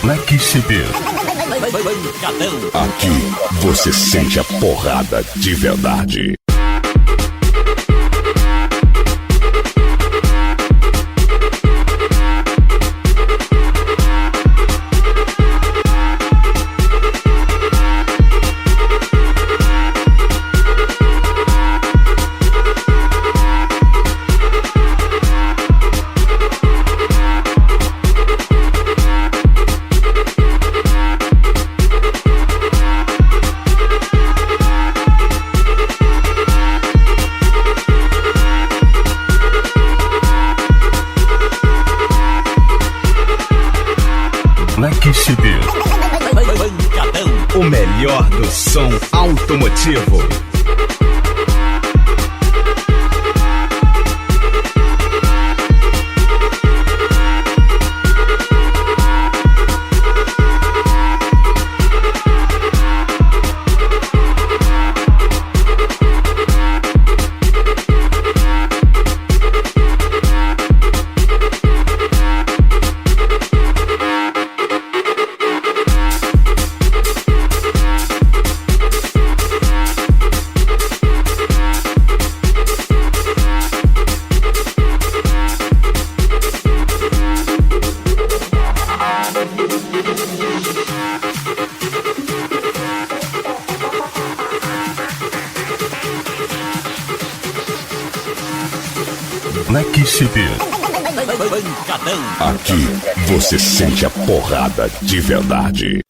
Black CD. Aqui você sente a porrada de verdade. Black CD. O melhor do som automotivo. Black CD. Aqui você sente a porrada de verdade.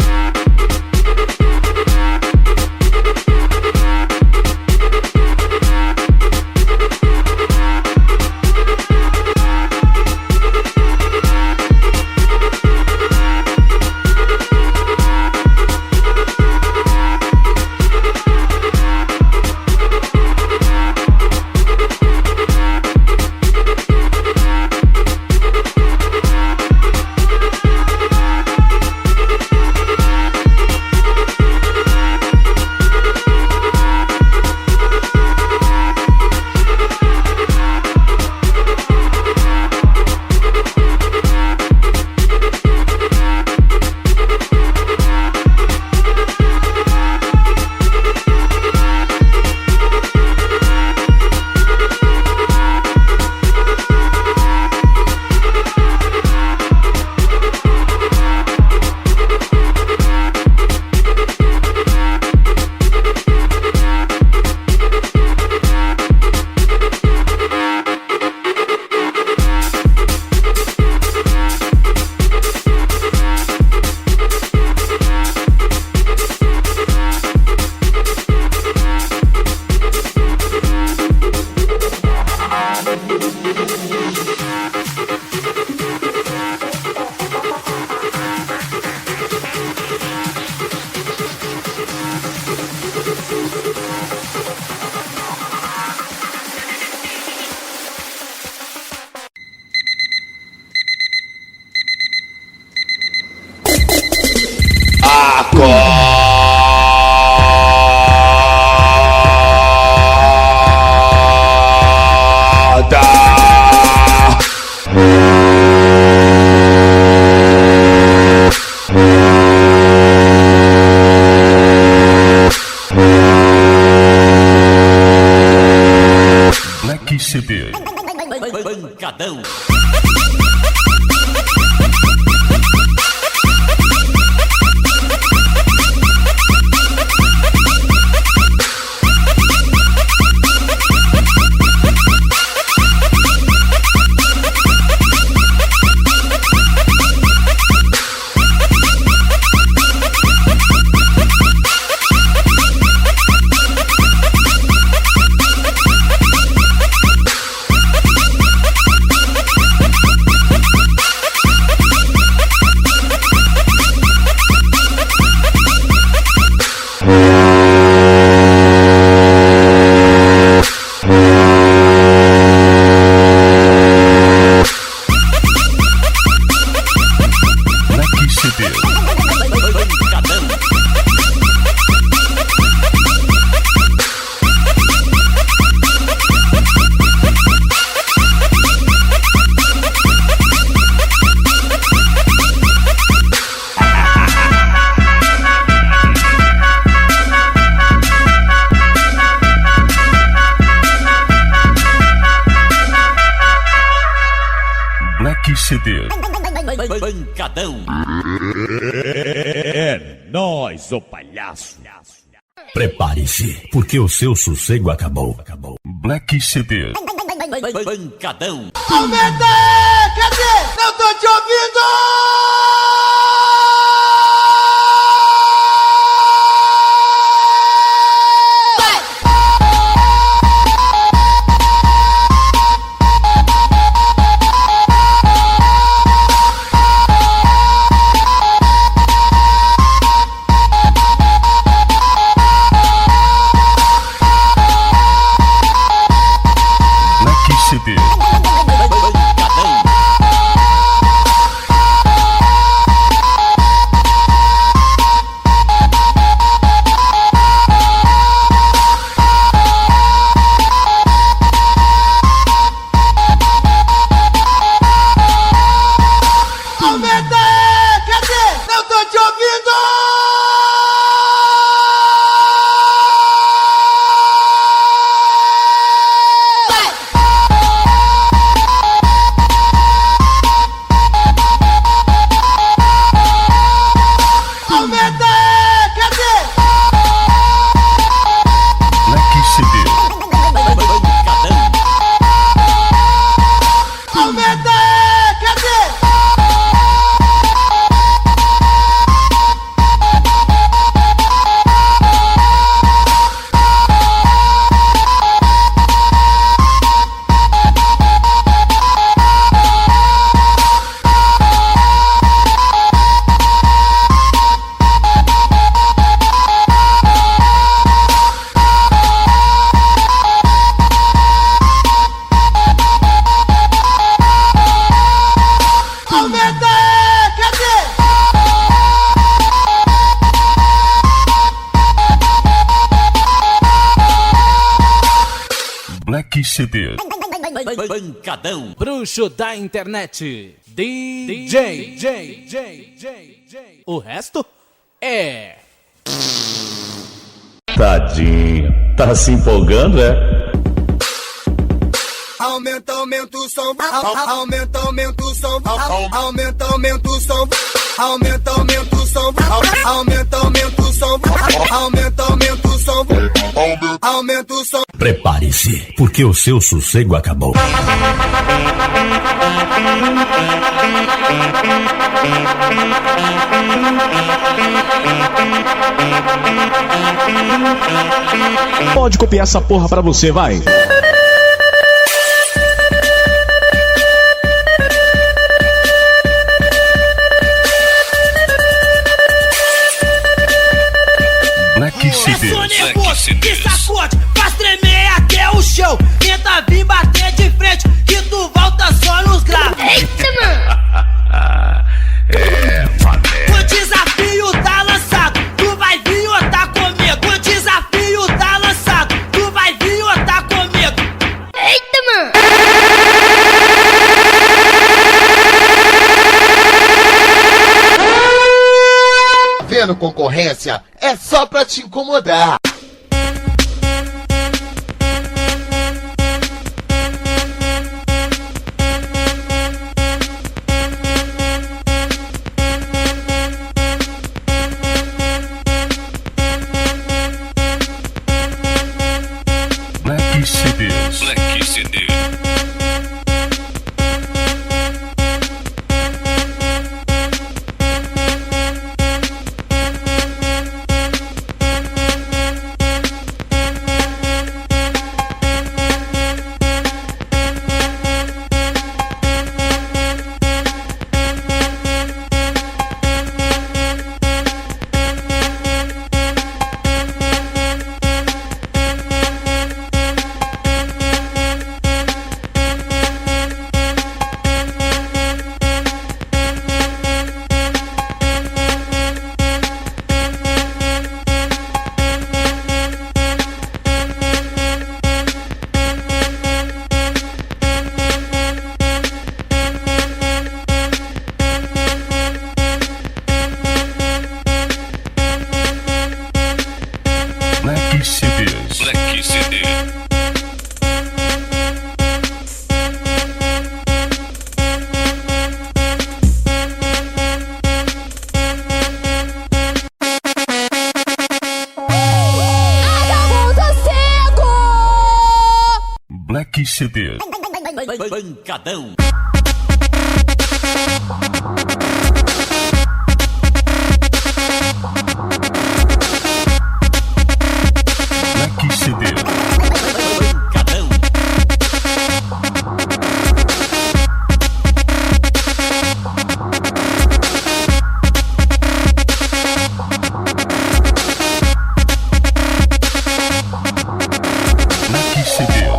Black CD. Pancadão. CD. Pancadão. É nóis, ô palhaço. Prepare-se, porque o seu sossego acabou. Black CD. Pancadão. Aumenta! Cadê? Não tô te ouvindo! CD. Aumenta! Cadê? Não tô te ouvindo! Aumenta! Cadê? Black CD. Aumenta! Cadê? Aumenta! Cadê? Black CD. Pancadão. Bruxo da internet, DJ. O resto é... Tadinho, tá se empolgando, é? Aumenta, aumenta o som. Aumenta, aumenta o som. Aumenta, aumenta o som. Aumenta, aumenta o som. Aumenta, aumenta o som. Aumenta, aumenta o som. Aumenta o som. Prepare-se, porque o seu sossego acabou. Pode copiar essa porra pra você, vai. Black CD. Que sacode, faz tremer até o chão. Tenta vir bater de frente, que tu volta só nos graves. Eita, mano! O desafio tá lançado, tu vai vir ou tá comigo. O desafio tá lançado, tu vai vir ou tá comigo. Eita, mano! Vendo concorrência? É só pra te incomodar. Black CD. Black CD. Black CD. Pancadão. Black CD. Pancadão. Black CD.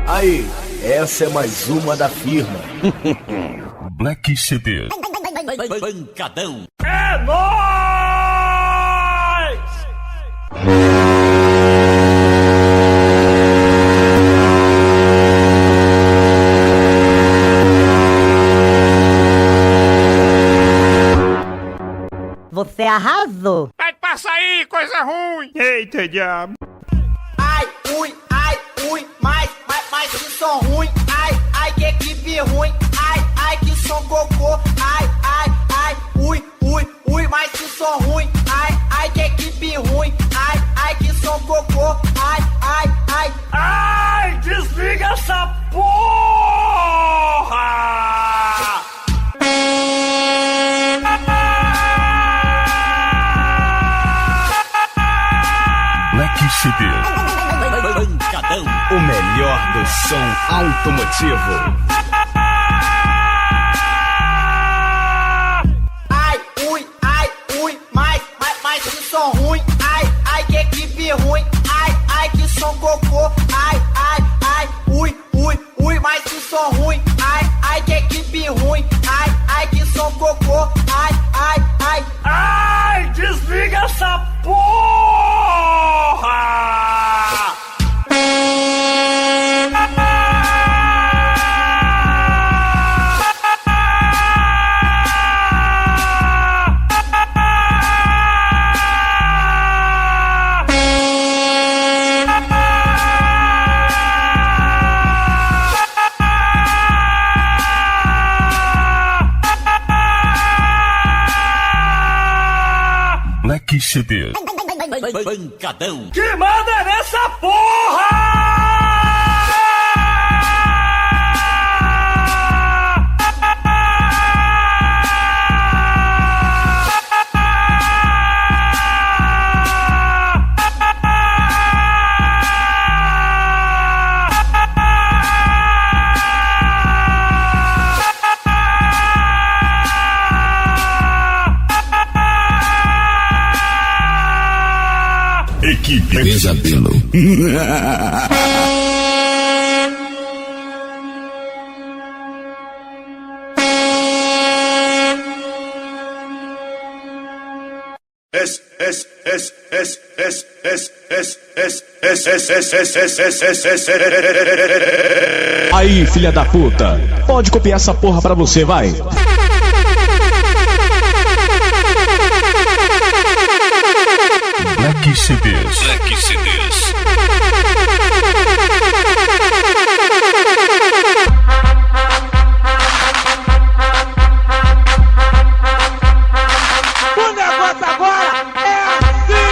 Aí, essa é mais uma da firma. Black CD. Pancadão. É nóis! Você arrasou. Pede pra sair, coisa ruim! Eita, diabo! Ai, ui, mais que som ruim. Ai, que equipe ruim. Ai, que som cocô. Ai, ui, mais que som ruim. Ai, que equipe ruim. Ai, que som cocô. Ai, desliga essa porra! Black CD. Pancadão. O melhor do som automotivo. Ai, ui, mais que som ruim. Ai, que equipe ruim. Ai, que som cocô. Ai, ui, mais que som ruim. Ai, que equipe ruim. Ai, que som cocô. Ai, desliga essa porra! Black CD. Pancadão. Que manda nessa porra! Equipe Pesadelo. Aí, filha da puta, pode copiar essa porra pra você, vai. Black CDs. Black CDs. O negócio agora é assim!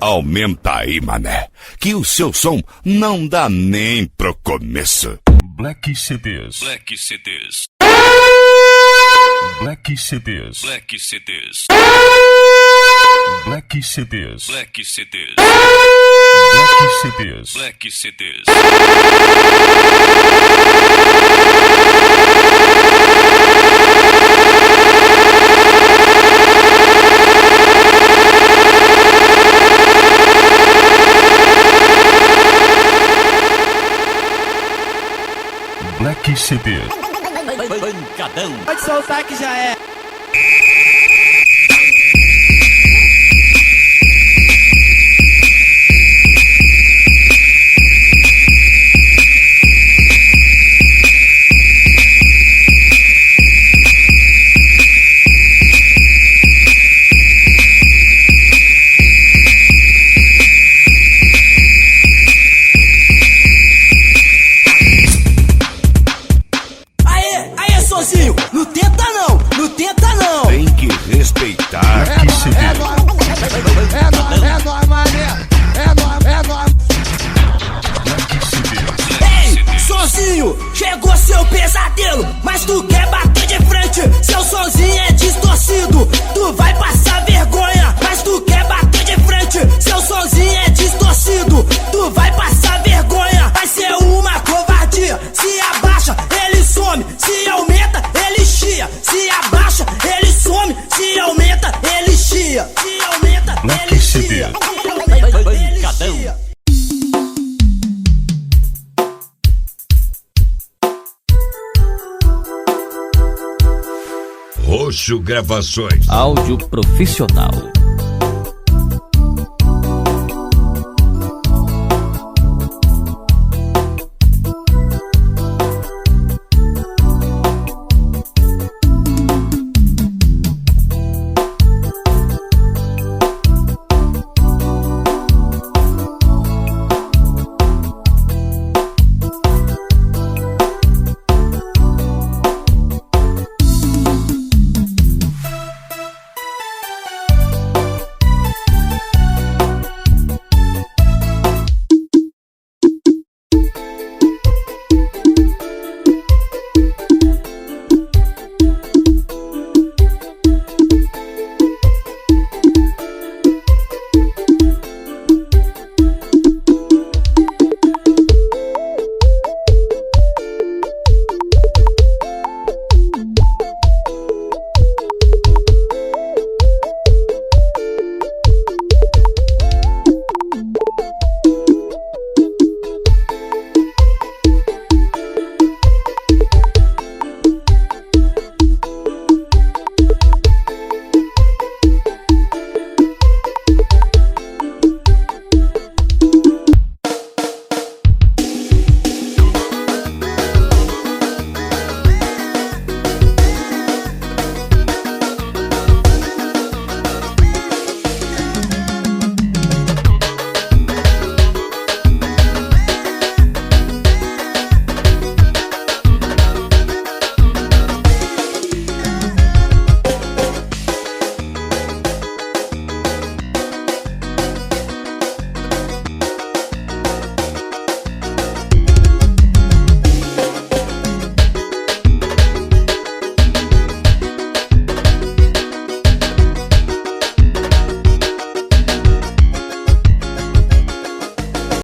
Aumenta aí, mané, que o seu som não dá nem pro começo. Black CDs. Black CDs. Black CDs. Black CDs. Black CDs. Black CDs. Black CDs. Black CDs. Black CD. Pancadão. Pode soltar que já é. Não tenta não, não tenta não. Tem que respeitar. É nóis, mané. É nóis. Ei, sozinho, chegou seu pesadelo, mas tu quer bater de frente. Seu sozinho é distorcido, tu vai passar vergonha. Mas tu quer bater de frente, seu sozinho é distorcido, tu vai passar vergonha. Vai ser uma covardia, se abaixa, ele some, se aumenta, ele chia. Se abaixa, ele some, se aumenta, ele chia. Se aumenta, ele chia. Pancadão. ROXO Gravações. Áudio profissional.